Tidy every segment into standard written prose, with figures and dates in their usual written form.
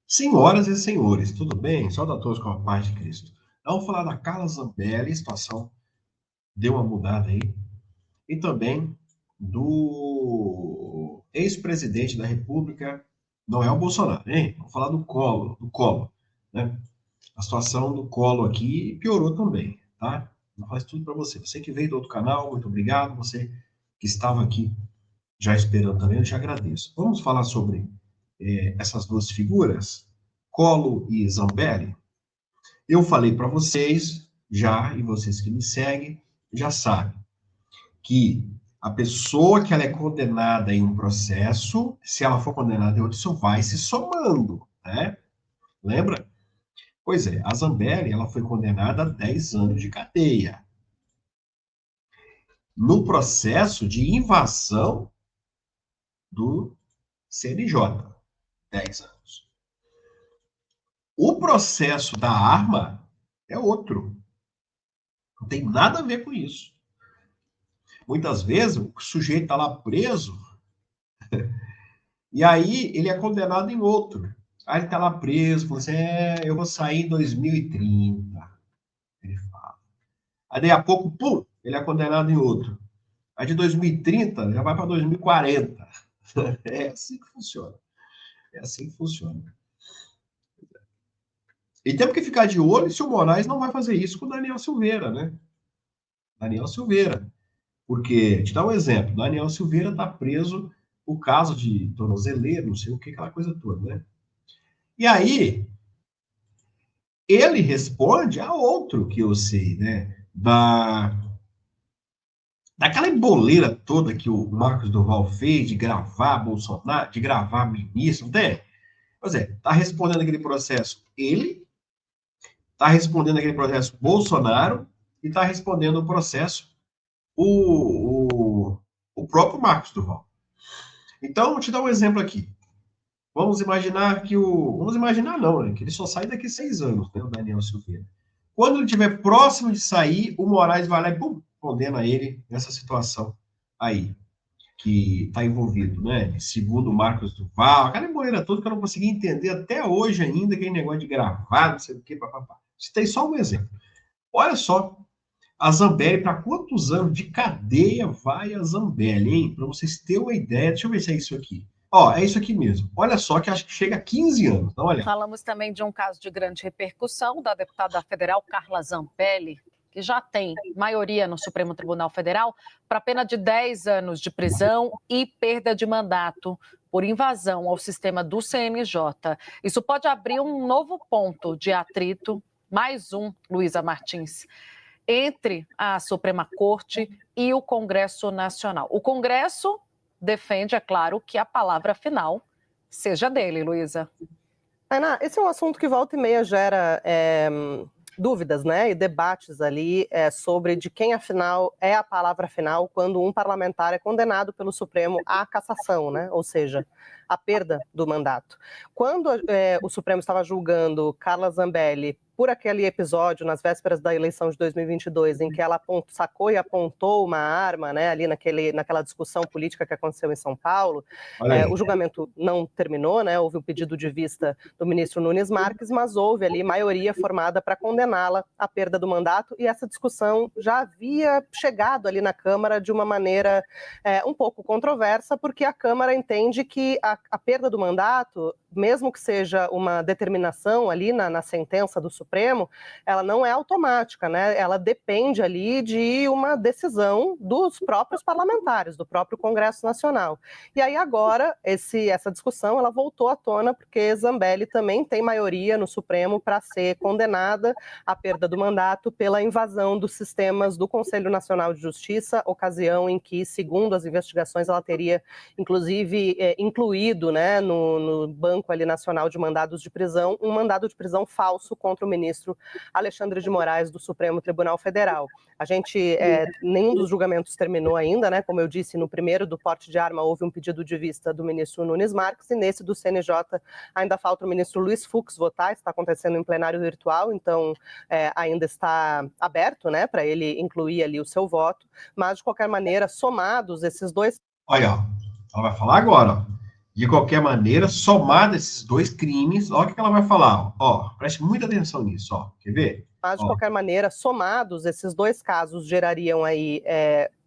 Senhoras e senhores, tudo bem? Saudações a todos com a paz de Cristo. Vamos falar da Carla Zambelli, a situação deu uma mudada aí, e também do ex-presidente da República, não é o Bolsonaro, hein? Vamos falar do Collor, né? A situação do Collor aqui piorou também, tá? Vou falar isso tudo para você. Você que veio do outro canal, muito obrigado. Você que estava aqui já esperando também, eu te agradeço. Vamos falar sobre essas duas figuras, Collor e Zambelli. Eu falei para vocês já, e vocês que me seguem já sabem, que a pessoa que ela é condenada em um processo, se ela for condenada em outro, isso vai se somando, né? Lembra? Pois é, a Zambelli, ela foi condenada a 10 anos de cadeia. No processo de invasão do CNJ, 10 anos. O processo da arma é outro. Não tem nada a ver com isso. Muitas vezes o sujeito está lá preso e aí ele é condenado em outro. Aí ele está lá preso, fala assim, eu vou sair em 2030. Ele fala. Aí daí a pouco, pum, ele é condenado em outro. Aí de 2030 já vai para 2040. É assim que funciona. É assim que funciona. E temos que ficar de olho se o Moraes não vai fazer isso com o Daniel Silveira, né? Daniel Silveira. Porque, te dar um exemplo, Daniel Silveira está preso por caso de tornozeleira, não sei o que, aquela coisa toda, né? E aí, ele responde a outro que eu sei, né? Daquela emboleira toda que o Marcos Duval fez de gravar Bolsonaro, de gravar ministro, né? Pois é, está respondendo aquele processo ele, está respondendo aquele processo Bolsonaro e está respondendo o processo o próprio Marcos Duval. Então, vou te dar um exemplo aqui. Vamos imaginar que o. Vamos imaginar, não, né? Que ele só sai daqui a 6 anos, né? O Daniel Silveira. Quando ele estiver próximo de sair, o Moraes vai lá e pum, condena ele nessa situação aí, que está envolvido, né? Segundo o Marcos Duval, aquela emboleira toda que eu não consegui entender até hoje ainda, aquele negócio de gravar, não sei o quê, papapá. Citei só um exemplo. Olha só, a Zambelli, para quantos anos de cadeia vai a Zambelli, hein? Para vocês terem uma ideia, deixa eu ver se é isso aqui. Ó, é isso aqui mesmo. Olha só que acho que chega a 15 anos. Dá uma olhada. Falamos também de um caso de grande repercussão da deputada federal Carla Zambelli, que já tem maioria no Supremo Tribunal Federal, para pena de 10 anos de prisão e perda de mandato por invasão ao sistema do CNJ. Isso pode abrir um novo ponto de atrito, mais um, Luísa Martins, entre a Suprema Corte e o Congresso Nacional. O Congresso defende, é claro, que a palavra final seja dele, Luísa. Ana, esse é um assunto que volta e meia gera dúvidas, né, e debates ali sobre de quem, afinal, é a palavra final quando um parlamentar é condenado pelo Supremo à cassação, né, ou seja, a perda do mandato. Quando o Supremo estava julgando Carla Zambelli por aquele episódio nas vésperas da eleição de 2022, em que ela sacou e apontou uma arma, né, ali naquela discussão política que aconteceu em São Paulo, o julgamento não terminou, né, houve o pedido de vista do ministro Nunes Marques, mas houve ali maioria formada para condená-la à perda do mandato, e essa discussão já havia chegado ali na Câmara de uma maneira um pouco controversa, porque a Câmara entende que a perda do mandato, mesmo que seja uma determinação ali na sentença do Supremo, ela não é automática, né? Ela depende ali de uma decisão dos próprios parlamentares, do próprio Congresso Nacional. E aí agora, essa discussão, ela voltou à tona porque Zambelli também tem maioria no Supremo para ser condenada à perda do mandato pela invasão dos sistemas do Conselho Nacional de Justiça, ocasião em que, segundo as investigações, ela teria, inclusive, incluído, né, no Banco ali Nacional de Mandados de Prisão, um mandado de prisão falso contra o ministro Alexandre de Moraes do Supremo Tribunal Federal. A gente, nenhum dos julgamentos terminou ainda, né? Como eu disse, no primeiro do porte de arma houve um pedido de vista do ministro Nunes Marques, e nesse do CNJ ainda falta o ministro Luiz Fux votar, está acontecendo em plenário virtual, então ainda está aberto, né, para ele incluir ali o seu voto, mas de qualquer maneira, somados esses dois... Olha, ela vai falar agora, ó. De qualquer maneira, somado esses dois crimes, olha o que ela vai falar. Ó, preste muita atenção nisso, ó. Quer ver? Mas, de Ó. qualquer maneira, somados, esses dois casos gerariam aí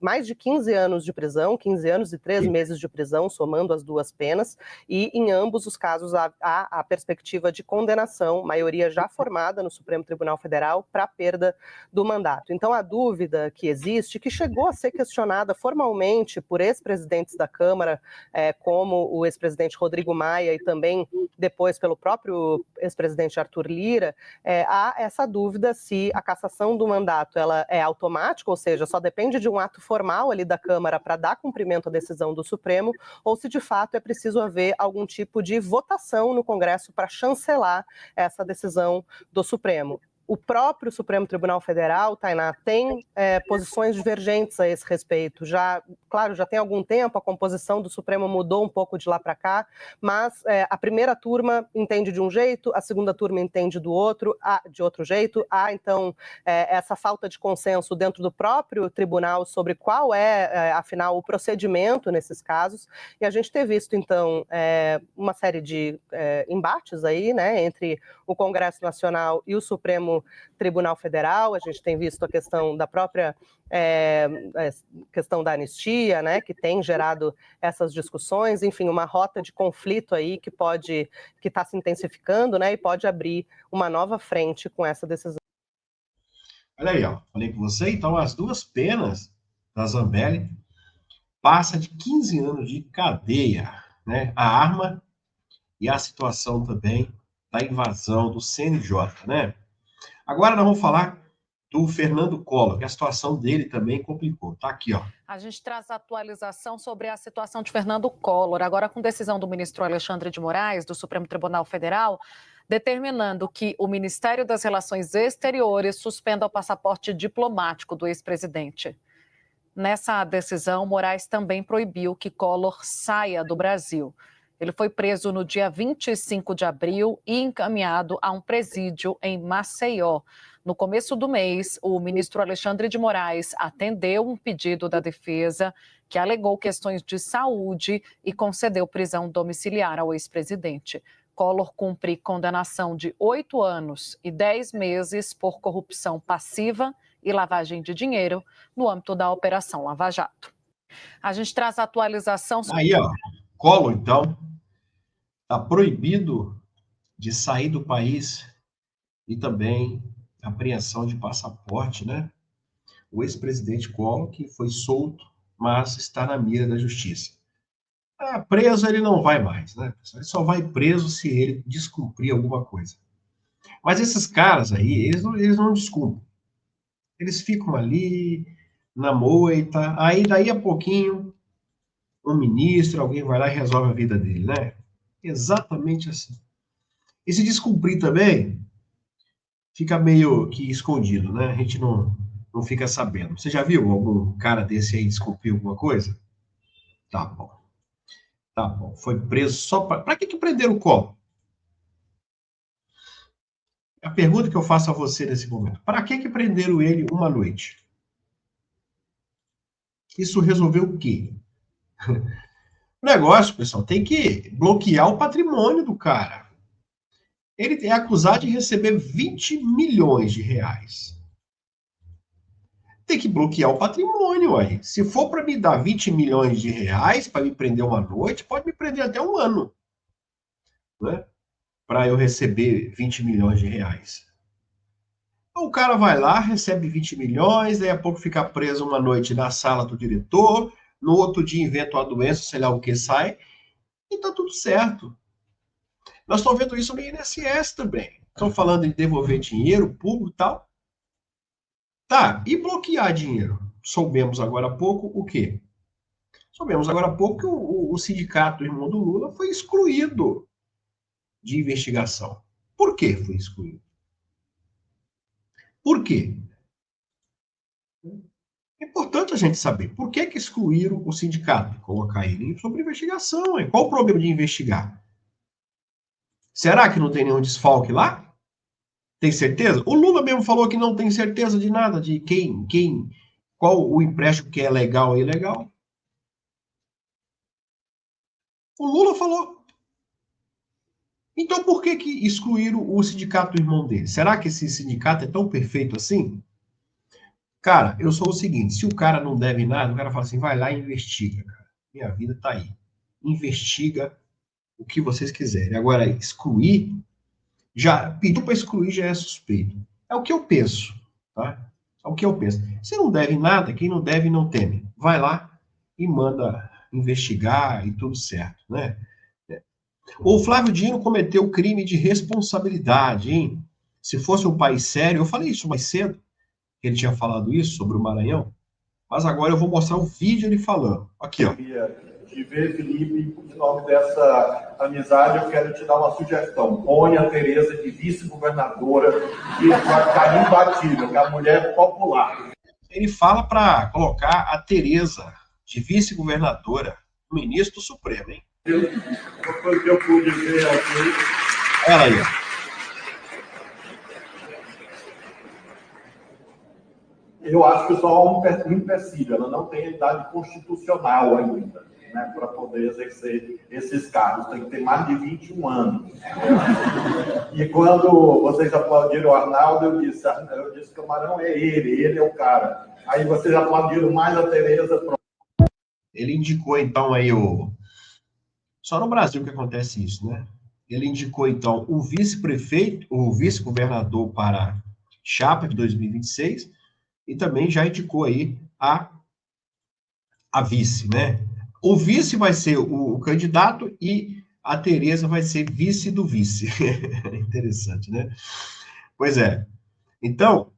mais de 15 anos de prisão, 15 anos e 3 meses de prisão, somando as duas penas, e em ambos os casos há a perspectiva de condenação, maioria já formada no Supremo Tribunal Federal, para a perda do mandato. Então, a dúvida que existe, que chegou a ser questionada formalmente por ex-presidentes da Câmara, como o ex-presidente Rodrigo Maia e também depois pelo próprio ex-presidente Arthur Lira, há essa dúvida se a cassação do mandato ela é automática, ou seja, só depende de um ato formal ali da Câmara para dar cumprimento à decisão do Supremo, ou se de fato é preciso haver algum tipo de votação no Congresso para chancelar essa decisão do Supremo. O próprio Supremo Tribunal Federal, Tainá, tem posições divergentes a esse respeito. Claro, já tem algum tempo, a composição do Supremo mudou um pouco de lá para cá, mas a primeira turma entende de um jeito, a segunda turma entende de outro jeito. Há, então, essa falta de consenso dentro do próprio tribunal sobre qual afinal, o procedimento nesses casos. E a gente tem visto, então, uma série de embates aí, né, entre o Congresso Nacional e o Supremo Tribunal Federal. A gente tem visto a questão da própria questão da anistia, né, que tem gerado essas discussões, enfim, uma rota de conflito aí que está se intensificando, né, e pode abrir uma nova frente com essa decisão. Olha aí, ó, falei com você, então as duas penas da Zambelli passa de 15 anos de cadeia, né, a arma e a situação também da invasão do CNJ, né. Agora nós vamos falar do Fernando Collor, que a situação dele também complicou. Tá aqui, ó. A gente traz a atualização sobre a situação de Fernando Collor, agora com decisão do ministro Alexandre de Moraes, do Supremo Tribunal Federal, determinando que o Ministério das Relações Exteriores suspenda o passaporte diplomático do ex-presidente. Nessa decisão, Moraes também proibiu que Collor saia do Brasil. Ele foi preso no dia 25 de abril e encaminhado a um presídio em Maceió. No começo do mês, o ministro Alexandre de Moraes atendeu um pedido da defesa que alegou questões de saúde e concedeu prisão domiciliar ao ex-presidente. Collor cumpre condenação de 8 anos e 10 meses por corrupção passiva e lavagem de dinheiro no âmbito da Operação Lava Jato. A gente traz a atualização... Aí, ó, Collor, então, está proibido de sair do país e também apreensão de passaporte, né? O ex-presidente Collor, que foi solto, mas está na mira da justiça. Preso ele não vai mais, né? Ele só vai preso se ele descumprir alguma coisa. Mas esses caras aí, eles não descumprem. Eles ficam ali, na moita, aí daí a pouquinho, um ministro, alguém vai lá e resolve a vida dele, né? Exatamente assim. E se descumprir também, fica meio que escondido, né? A gente não fica sabendo. Você já viu algum cara desse aí descumprir alguma coisa? Tá bom. Tá bom. Foi preso só para... Para que prenderam o Collor? A pergunta que eu faço a você nesse momento. Para que prenderam ele uma noite? Isso resolveu o quê? O negócio, pessoal, tem que bloquear o patrimônio do cara. Ele é acusado de receber 20 milhões de reais. Tem que bloquear o patrimônio aí. Se for para me dar 20 milhões de reais para me prender uma noite, pode me prender até um ano, né? Para eu receber 20 milhões de reais. Então, o cara vai lá, recebe 20 milhões, daí a pouco fica preso uma noite na sala do diretor, no outro dia inventa uma doença, sei lá o que sai, e tá tudo certo. Nós estamos vendo isso no INSS também. Estão falando em devolver dinheiro público e tal. Tá, e bloquear dinheiro? Soubemos agora há pouco o quê? Soubemos agora há pouco que o sindicato do irmão do Lula foi excluído de investigação. Por que foi excluído? Por quê? É importante a gente saber por que excluíram o sindicato, colocar ele sob investigação. Qual o problema de investigar? Será que não tem nenhum desfalque lá? Tem certeza? O Lula mesmo falou que não tem certeza de nada, de qual o empréstimo que é legal e ilegal. O Lula falou. Então, por que excluíram o sindicato do irmão dele? Será que esse sindicato é tão perfeito assim? Cara, eu sou o seguinte, se o cara não deve nada, o cara fala assim, vai lá e investiga, cara. Minha vida tá aí. Investiga o que vocês quiserem. Agora, excluir, já pediu para excluir, já é suspeito. É o que eu penso, tá? É o que eu penso. Se não deve nada, quem não deve não teme. Vai lá e manda investigar e tudo certo, né? O Flávio Dino cometeu crime de responsabilidade, hein? Se fosse um país sério, eu falei isso mais cedo, ele tinha falado isso sobre o Maranhão, mas agora eu vou mostrar o vídeo ele falando. Aqui, ó. De ver, Felipe, em nome dessa amizade, eu quero te dar uma sugestão. Põe a Tereza de vice-governadora, que vai ficar imbatível, que é a mulher popular. Ele fala para colocar a Tereza de vice-governadora, ministro do Supremo, hein? Foi o que eu pude ver aqui. Olha aí, ó. Eu acho que só um empecilho, ela não tem a idade constitucional ainda, né, para poder exercer esses cargos, tem que ter mais de 21 anos. E quando vocês aplaudiram o Arnaldo, eu disse Camarão é ele é o cara. Aí vocês aplaudiram mais a Tereza. Ele indicou, então, aí o... Só no Brasil que acontece isso, né? Ele indicou, então, o vice-prefeito, o vice-governador para chapa de 2026, e também já indicou aí a vice, né? O vice vai ser o candidato e a Tereza vai ser vice do vice. Interessante, né? Pois é. Então,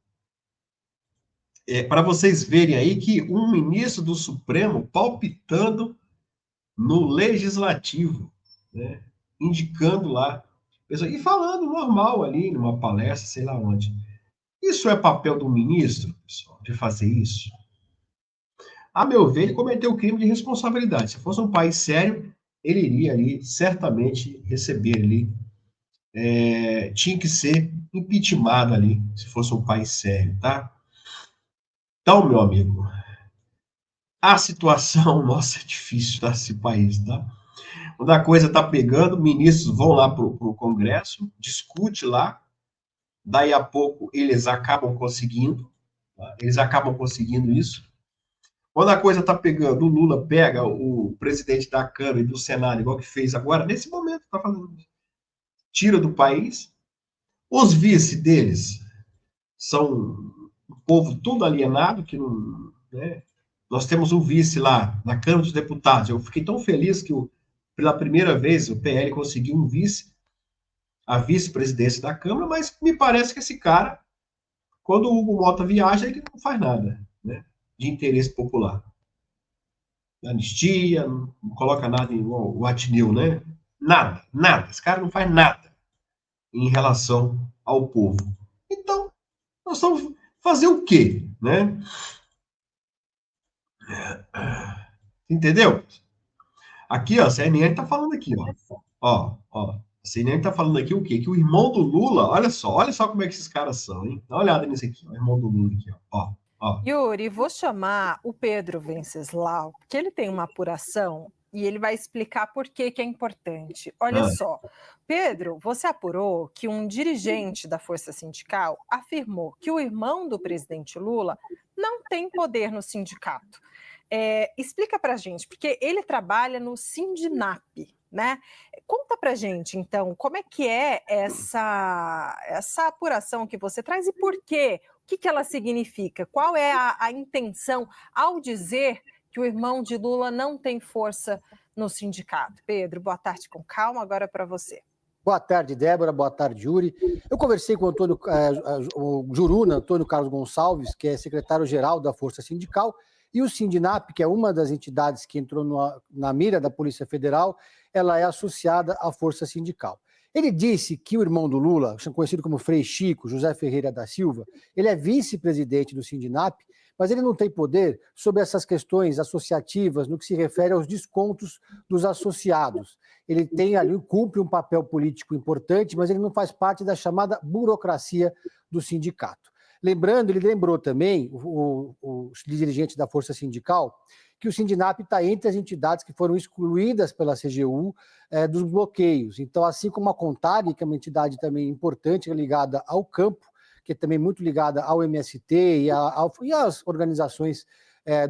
para vocês verem aí que um ministro do Supremo palpitando no legislativo, né? Indicando lá, e falando normal ali, numa palestra, sei lá onde. Isso é papel do ministro, pessoal, de fazer isso? A meu ver, ele cometeu crime de responsabilidade. Se fosse um país sério, ele iria ali, certamente, receber ali. Tinha que ser impeachmentado ali, se fosse um país sério, tá? Então, meu amigo, a situação, nossa, é difícil nesse país, tá? Quando a coisa tá pegando, ministros vão lá pro Congresso, discute lá, daí a pouco eles acabam conseguindo, tá? Eles acabam conseguindo isso. Quando a coisa está pegando, o Lula pega o presidente da Câmara e do Senado, igual que fez agora, nesse momento, está fazendo isso. Tira do país. Os vice deles são um povo todo alienado, que não. Né? Nós temos um vice lá na Câmara dos Deputados. Eu fiquei tão feliz que, pela primeira vez, o PL conseguiu um vice, a vice-presidência da Câmara, mas me parece que esse cara, quando o Hugo Mota viaja, ele não faz nada, né? De interesse popular. Anistia, não coloca nada em Watnil, né? Nada. Esse cara não faz nada em relação ao povo. Então, nós vamos fazer o quê, né? Entendeu? Aqui, ó, a CNN tá falando aqui, ó. A CNN tá falando aqui o quê? Que o irmão do Lula, olha só como é que esses caras são, hein? Dá uma olhada nisso aqui, ó, o irmão do Lula aqui, ó. Yuri, vou chamar o Pedro Venceslau, porque ele tem uma apuração e ele vai explicar por que é importante. Olha só, Pedro, você apurou que um dirigente da Força Sindical afirmou que o irmão do presidente Lula não tem poder no sindicato. Explica para a gente, porque ele trabalha no Sindinap, né? Conta para a gente, então, como é que é essa apuração que você traz e por quê? O que ela significa? Qual é a intenção ao dizer que o irmão de Lula não tem força no sindicato? Pedro, boa tarde com calma, agora é para você. Boa tarde, Débora. Boa tarde, Yuri. Eu conversei com o Juruna, Antônio Carlos Gonçalves, que é secretário-geral da Força Sindical, e o Sindinap, que é uma das entidades que entrou na mira da Polícia Federal, ela é associada à Força Sindical. Ele disse que o irmão do Lula, conhecido como Frei Chico, José Ferreira da Silva, ele é vice-presidente do Sindinap, mas ele não tem poder sobre essas questões associativas no que se refere aos descontos dos associados. Ele tem ali, cumpre um papel político importante, mas ele não faz parte da chamada burocracia do sindicato. Lembrando, ele lembrou também, o dirigente da Força Sindical, que o Sindinap está entre as entidades que foram excluídas pela CGU dos bloqueios. Então, assim como a Contag, que é uma entidade também importante ligada ao campo, que é também muito ligada ao MST e às organizações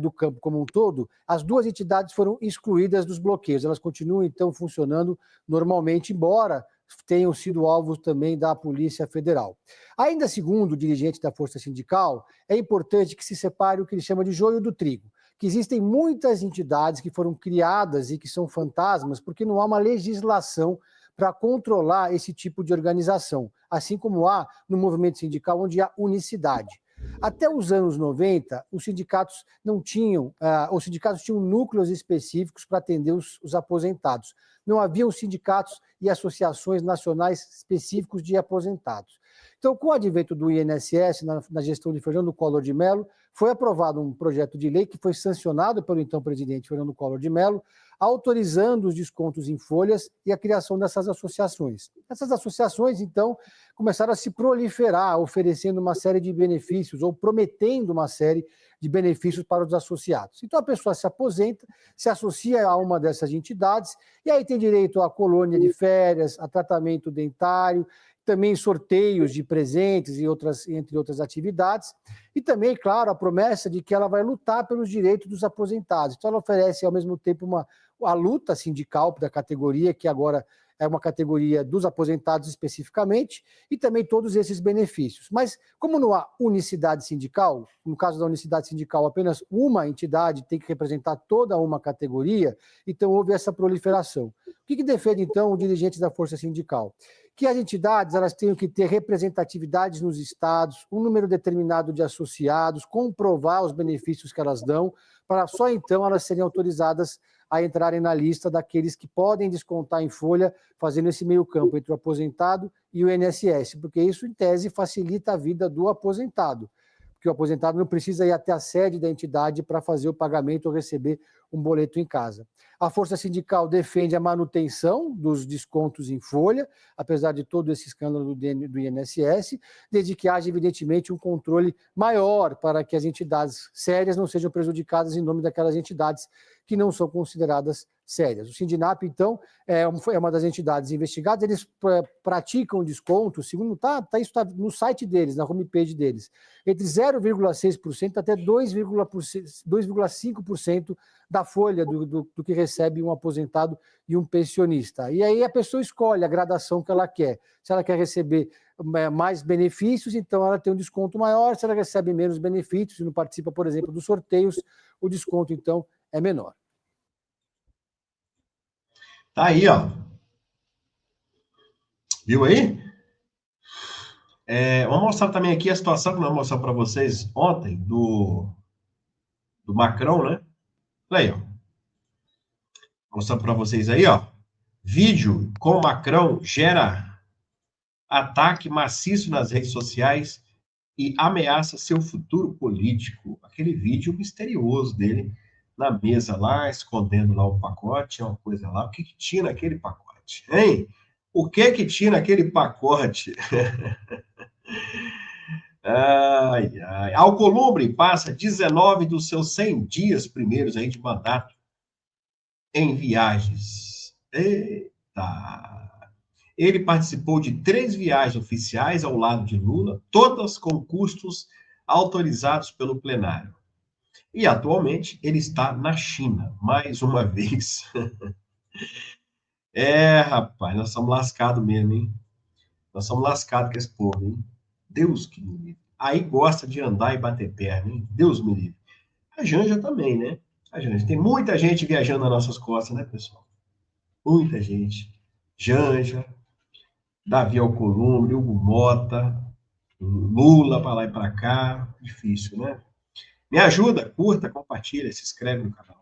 do campo como um todo, as duas entidades foram excluídas dos bloqueios. Elas continuam, então, funcionando normalmente, embora tenham sido alvos também da Polícia Federal. Ainda segundo o dirigente da Força Sindical, é importante que se separe o que ele chama de joio do trigo, que existem muitas entidades que foram criadas e que são fantasmas porque não há uma legislação para controlar esse tipo de organização, assim como há no movimento sindical onde há unicidade. Até os anos 90, os sindicatos não tinham, os sindicatos tinham núcleos específicos para atender os aposentados. Não haviam sindicatos e associações nacionais específicos de aposentados. Então, com o advento do INSS, na gestão de Fernando Collor de Mello, foi aprovado um projeto de lei que foi sancionado pelo então presidente Fernando Collor de Mello, autorizando os descontos em folhas e a criação dessas associações. Essas associações, então, começaram a se proliferar, oferecendo uma série de benefícios ou prometendo uma série de benefícios para os associados. Então, a pessoa se aposenta, se associa a uma dessas entidades e aí tem direito a colônia de férias, a tratamento dentário, também sorteios de presentes e entre outras atividades, e também, claro, a promessa de que ela vai lutar pelos direitos dos aposentados. Então, ela oferece, ao mesmo tempo, a luta sindical da categoria, que agora é uma categoria dos aposentados especificamente, e também todos esses benefícios. Mas, como não há unicidade sindical, no caso da unicidade sindical, apenas uma entidade tem que representar toda uma categoria, então houve essa proliferação. O que defende, então, o dirigente da Força Sindical? Que as entidades elas tenham que ter representatividade nos estados, um número determinado de associados, comprovar os benefícios que elas dão, para só então elas serem autorizadas a entrarem na lista daqueles que podem descontar em folha, fazendo esse meio campo entre o aposentado e o INSS, porque isso, em tese, facilita a vida do aposentado, porque o aposentado não precisa ir até a sede da entidade para fazer o pagamento ou receber um boleto em casa. A Força Sindical defende a manutenção dos descontos em folha, apesar de todo esse escândalo do INSS, desde que haja, evidentemente, um controle maior para que as entidades sérias não sejam prejudicadas em nome daquelas entidades que não são consideradas sérias. O Sindinap, então, é uma das entidades investigadas, eles praticam desconto, segundo isso está no site deles, na homepage deles, entre 0,6% até 2,5% da folha do que recebe um aposentado e um pensionista. E aí a pessoa escolhe a gradação que ela quer. Se ela quer receber mais benefícios, então ela tem um desconto maior. Se ela recebe menos benefícios e não participa, por exemplo, dos sorteios, o desconto, então, é menor. Tá aí, ó. Viu aí? Vamos mostrar também aqui a situação que nós mostramos para vocês ontem do Macron, né? Olha aí, ó. Mostrando para vocês aí, ó. Vídeo com Macron gera ataque maciço nas redes sociais e ameaça seu futuro político. Aquele vídeo misterioso dele na mesa lá, escondendo lá o pacote, uma coisa lá. O que tinha naquele pacote, hein? O que tinha naquele pacote? Ai, ai. Alcolumbre passa 19 dos seus 100 dias primeiros aí de mandato em viagens. Eita! Ele participou de 3 viagens oficiais ao lado de Lula, todas com custos autorizados pelo plenário. E, atualmente, ele está na China, mais uma vez. Rapaz, nós somos lascados mesmo, hein? Nós somos lascados com esse povo, hein? Deus que me livre. Aí gosta de andar e bater perna, hein? Deus me livre. A Janja também, né? A Janja. Tem muita gente viajando nas nossas costas, né, pessoal? Muita gente. Janja, Davi Alcolumbre, Hugo Mota, Lula para lá e para cá. Difícil, né? Me ajuda, curta, compartilha, se inscreve no canal.